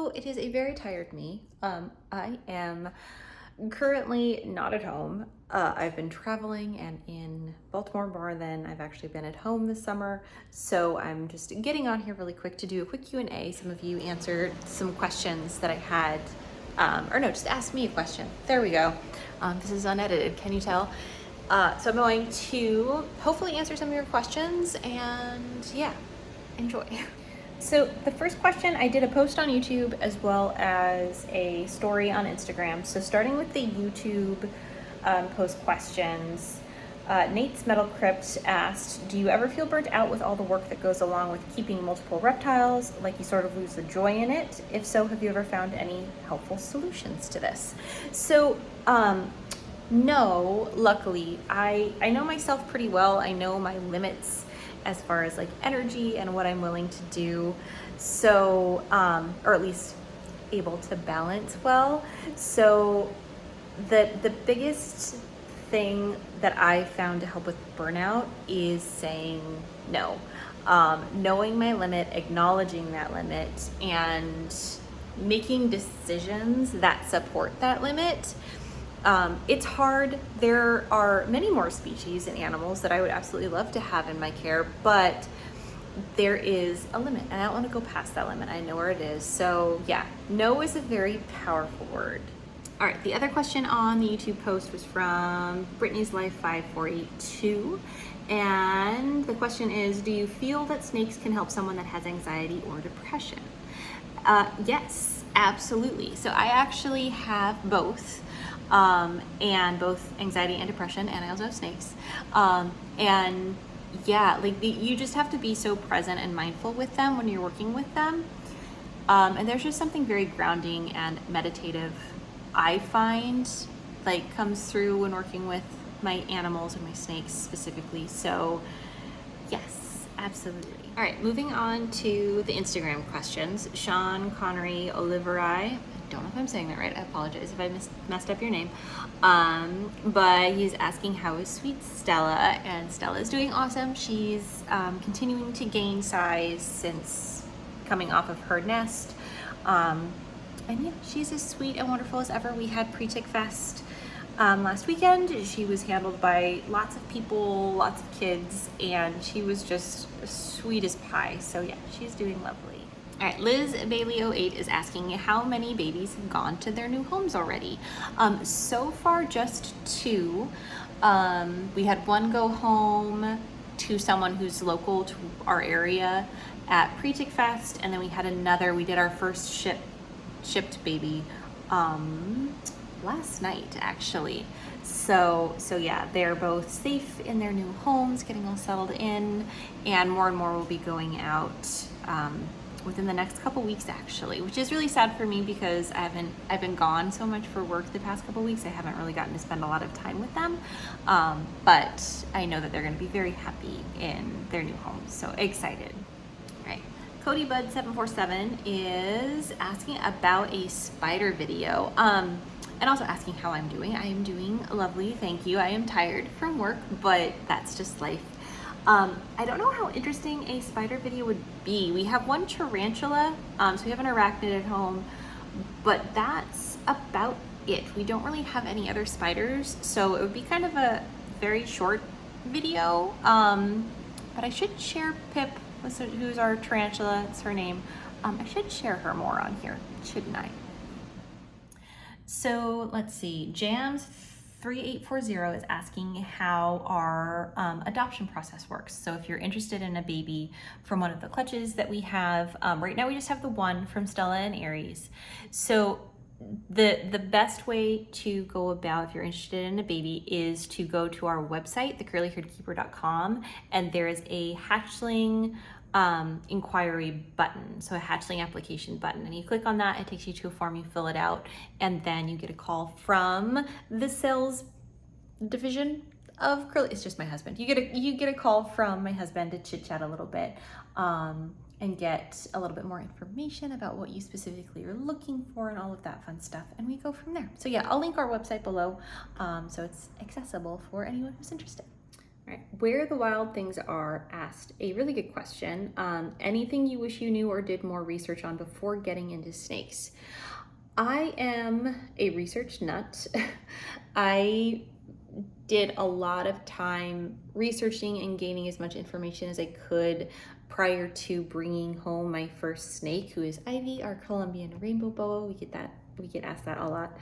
So it is a very tired me. I am currently not at home. I've been traveling and in Baltimore more than I've actually been at home this summer. So I'm just getting on here really quick to do a quick Q&A. Some of you answered some questions that I had, or no, just asked me a question. There we go. This is unedited, can you tell? So I'm going to hopefully answer some of your questions and yeah, enjoy. So the first question, I did a post on YouTube as well as a story on Instagram. So starting with the YouTube post questions, Nate's Metal Crypt asked, do you ever feel burnt out with all the work that goes along with keeping multiple reptiles, like you sort of lose the joy in it? If so, have you ever found any helpful solutions to this? So no, luckily, I know myself pretty well. I know my limits as far as like energy and what I'm willing to do. So, or at least able to balance well. So the biggest thing that I found to help with burnout is saying no. Knowing my limit, acknowledging that limit, and making decisions that support that limit. It's hard. There are many more species and animals that I would absolutely love to have in my care, but there is a limit and I don't want to go past that limit. I know where it is. So yeah, no is a very powerful word. All right, the other question on the YouTube post was from Brittany's Life 5482. And the question is, do you feel that snakes can help someone that has anxiety or depression? Yes, absolutely. So I actually have both. And both anxiety and depression, and I also have snakes. And yeah, like you just have to be so present and mindful with them when you're working with them. And there's just something very grounding and meditative, I find, like comes through when working with my animals and my snakes specifically. So yes, absolutely. All right, moving on to the Instagram questions. Sean Connery Oliveri, I don't know if I'm saying that right. I apologize if I messed up your name. But he's asking, how is sweet Stella? And Stella is doing awesome. She's continuing to gain size since coming off of her nest. And yeah, she's as sweet and wonderful as ever. We had Pre-Tick Fest last weekend. She was handled by lots of people, lots of kids, and she was just sweet as pie. So yeah, she's doing lovely. All right, Liz Bailey 08 is asking, how many babies have gone to their new homes already? So far, just 2. We had one go home to someone who's local to our area at Pre-Tick Fest, and then we had another. We did our first shipped baby last night, actually. So yeah, they're both safe in their new homes, getting all settled in, and more will be going out within the next couple weeks, actually, which is really sad for me because I've been gone so much for work the past couple weeks. I haven't really gotten to spend a lot of time with them, but I know that they're going to be very happy in their new homes. So excited. All right. Cody Bud 747 is asking about a spider video, and also asking how I'm doing. I am doing lovely, thank you. I am tired from work, but that's just life. I don't know how interesting a spider video would be. We have one tarantula, so we have an arachnid at home, but that's about it. We don't really have any other spiders, so it would be kind of a very short video, but I should share Pip, who's our tarantula, it's her name. I should share her more on here, shouldn't I? So let's see, Jams 3840 is asking how our adoption process works. So if you're interested in a baby from one of the clutches that we have, right now we just have the one from Stella and Aries. So the best way to go about if you're interested in a baby is to go to our website, thecurlyhairedkeeper.com, and there is a hatchling inquiry button, so a hatchling application button, and you click on that. It takes you to a form, you fill it out, and then you get a call from the sales division of Curly. It's just my husband. You get a call from my husband to chit chat a little bit and get a little bit more information about what you specifically are looking for and all of that fun stuff, and we go from there. So yeah, I'll link our website below, so it's accessible for anyone who's interested. All right. Where the Wild Things Are asked a really good question. Anything you wish you knew or did more research on before getting into snakes? I am a research nut. I did a lot of time researching and gaining as much information as I could prior to bringing home my first snake, who is Ivy, our Colombian rainbow boa. We get asked that a lot.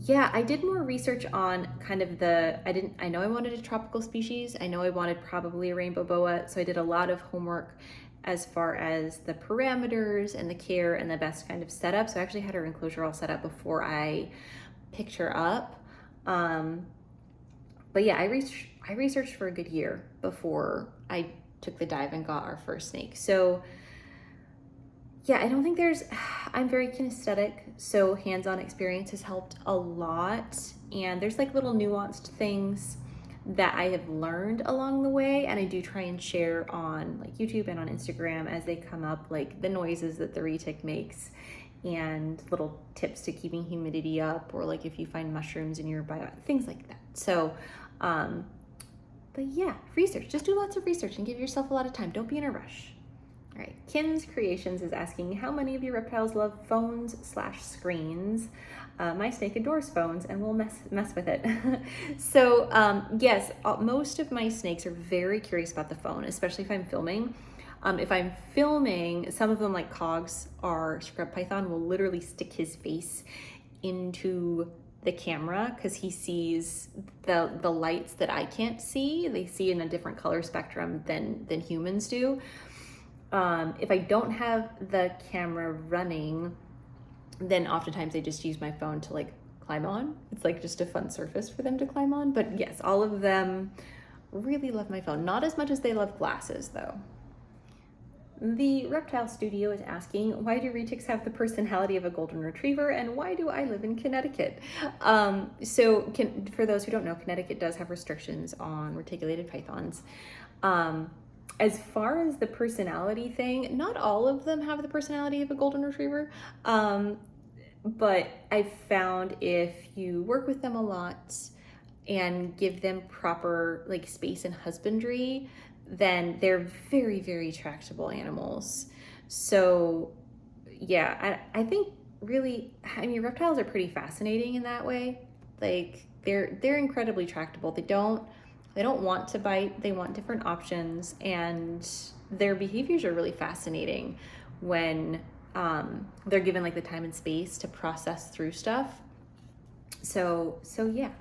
Yeah, I did more research on kind of I know I wanted a tropical species. I know I wanted probably a rainbow boa. So I did a lot of homework as far as the parameters and the care and the best kind of setup. So I actually had her enclosure all set up before I picked her up. But yeah, I researched for a good year before I took the dive and got our first snake. So yeah, I don't think I'm very kinesthetic, so hands-on experience has helped a lot. And there's like little nuanced things that I have learned along the way, and I do try and share on like YouTube and on Instagram as they come up, like the noises that the retic makes and little tips to keeping humidity up, or like if you find mushrooms in your bio, things like that. So, but yeah, research, just do lots of research and give yourself a lot of time. Don't be in a rush. All right, Kim's Creations is asking, how many of your reptiles love phones/screens? My snake adores phones and will mess with it. So yes, most of my snakes are very curious about the phone, especially if I'm filming. If I'm filming, some of them, like Cogs, our scrub python, will literally stick his face into the camera because he sees the lights that I can't see. They see in a different color spectrum than humans do. If I don't have the camera running, then oftentimes I just use my phone to like climb on. It's like just a fun surface for them to climb on. But yes, all of them really love my phone. Not as much as they love glasses though. The Reptile Studio is asking, why do retics have the personality of a golden retriever, and why do I live in Connecticut? For those who don't know, Connecticut does have restrictions on reticulated pythons. As far as the personality thing, not all of them have the personality of a golden retriever, but I've found if you work with them a lot and give them proper like space and husbandry, then they're very, very tractable animals. So yeah, I think really, I mean, reptiles are pretty fascinating in that way. Like they're incredibly tractable. They don't want to bite. They want different options, and their behaviors are really fascinating when they're given like the time and space to process through stuff. So yeah.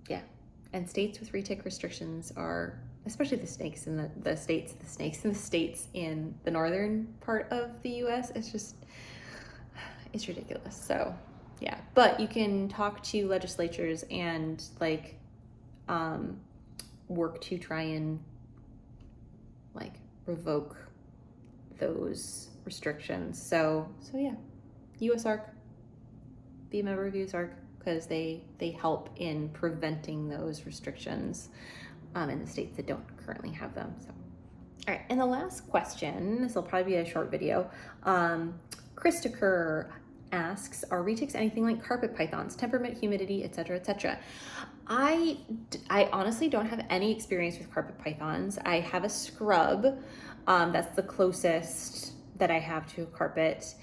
Yeah. And states with retic restrictions are, especially the snakes in the states in the northern part of the US, it's ridiculous. So yeah, but you can talk to legislatures and like work to try and like revoke those restrictions. So yeah, USARK, be a member of USARK, because they help in preventing those restrictions in the states that don't currently have them. So, all right, and the last question, this will probably be a short video. Christopher asks, are retics anything like carpet pythons, temperament, humidity, etc., etc.? I honestly don't have any experience with carpet pythons. I have a scrub, that's the closest that I have to a carpet.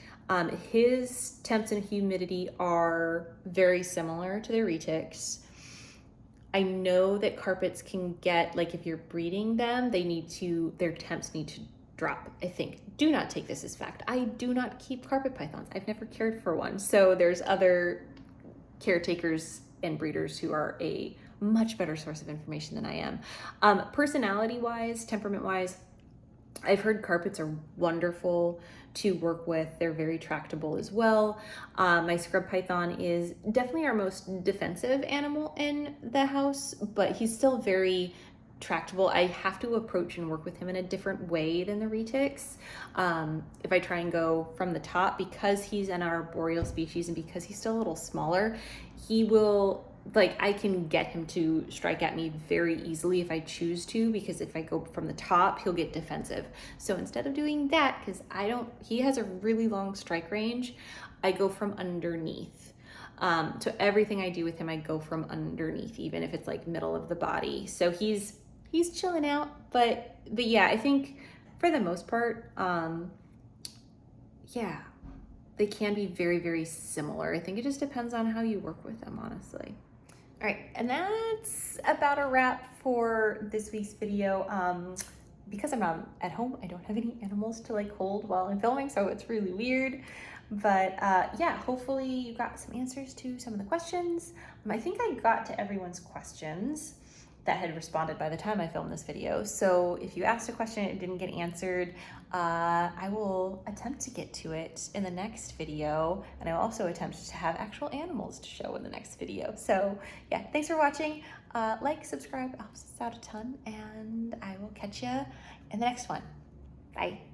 His temps and humidity are very similar to the retics. I know that carpets can get, like if you're breeding them, their temps need to drop, I think. Do not take this as fact. I do not keep carpet pythons. I've never cared for one. So there's other caretakers and breeders who are a much better source of information than I am. Personality-wise, temperament-wise, I've heard carpets are wonderful to work with. They're very tractable as well. My scrub python is definitely our most defensive animal in the house, but he's still very tractable. I have to approach and work with him in a different way than the retics. If I try and go from the top, because he's an arboreal species and because he's still a little smaller, he will, like, I can get him to strike at me very easily if I choose to, because if I go from the top, he'll get defensive. So instead of doing that, because he has a really long strike range, I go from underneath. So everything I do with him, I go from underneath, even if it's like middle of the body. So he's chilling out, but yeah, I think for the most part, yeah, they can be very, very similar. I think it just depends on how you work with them, honestly. All right, and that's about a wrap for this week's video. Because I'm not at home, I don't have any animals to like hold while I'm filming, so it's really weird. But yeah, hopefully you got some answers to some of the questions. I think I got to everyone's questions that had responded by the time I filmed this video. So if you asked a question and it didn't get answered, I will attempt to get to it in the next video. And I will also attempt to have actual animals to show in the next video. So yeah, thanks for watching. Like, subscribe, helps us out a ton. And I will catch you in the next one. Bye.